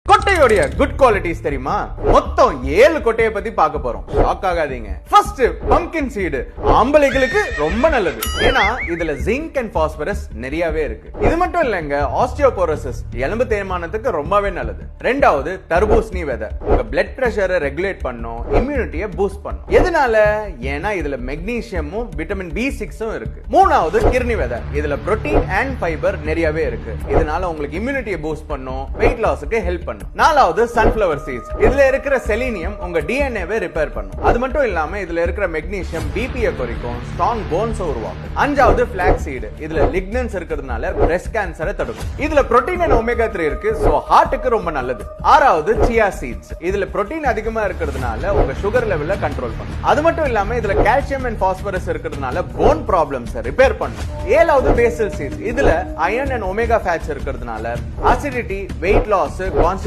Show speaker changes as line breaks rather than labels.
கொட்டையோட good qualities தெரியுமா? மொத்தம் 7 கொட்டையை பத்தி பார்க்க போறோம். ஷாக் ஆகாதீங்க. ஃபர்ஸ்ட் பம்ப்கின் சீடு ஆம்பளைகளுக்கு ரொம்ப நல்லது. ஏன்னா இதுல ஜிங்க் அண்ட் பாஸ்பரஸ் நிறையவே இருக்கு. இது மட்டும் இல்லங்க, ஆஸ்டியோபோரோசிஸ் எலும்பு தேய்மானத்துக்கு ரொம்பவே நல்லது. ரெண்டாவது தர்பூசணி விதை உங்க பிளட் பிரஷரை ரெகுலேட் பண்ணும், இம்யூனிட்டியை பூஸ்ட் பண்ணும். எதனால? ஏன்னா இதுல மெக்னீசியமும் விட்டமின் B6 இருக்கு. மூணாவது கிர்னி விதை, இதுல புரோட்டீன் அண்ட் ஃபைபர் நிறையவே இருக்கு. இதனால உங்களுக்கு இம்யூனிட்டியை பூஸ்ட் பண்ணும், வெயிட் லாஸ்க்கு ஹெல்ப் பண்ணும். நாலாவது சன்ஃபிளவர் சீட்ஸ், இதுல இருக்கிற செலீனியம் உங்க டிஎன்ஏவை ரிப்பேர் பண்ணும். அது மட்டும் இல்லாம இதுல இருக்கிற மெக்னீசியம் பிபியை குறைக்கும், ஸ்ட்ராங் போன்ஸ் உருவாக்கும். அஞ்சாவது ஃபிளாக்ஸ் சீடு, இதுல லிக்னன்ஸ் இருக்கிறதுனால பிரஸ்ட் கேன்சரை தடுக்கும். இதுல புரோட்டீன் அண்ட் ஒமேகா 3 இருக்கு, சோ ஹார்ட்டுக்கு ரொம்ப நல்லது. ஆறாவது சியா சீட்ஸ், இதுல புரோட்டீன் அதிகமா இருக்கிறதுனால உங்க சுகர் லெவலை கண்ட்ரோல் பண்ணும். அது மட்டும் இல்லாம இதுல கால்சியம் அண்ட் பாஸ்பரஸ் இருக்கிறதுனால போன் ப்ராப்ளம்ஸ் ரிப்பேர் பண்ணும். ஏழாவது பேசில் சீட்ஸ், இதுல அயர்ன் அண்ட் ஒமேகா ஃபேட்ஸ் இருக்கிறதுனால அசிடிட்டி, வெயிட் லாஸ், கான்ஸ்டிபேஷன்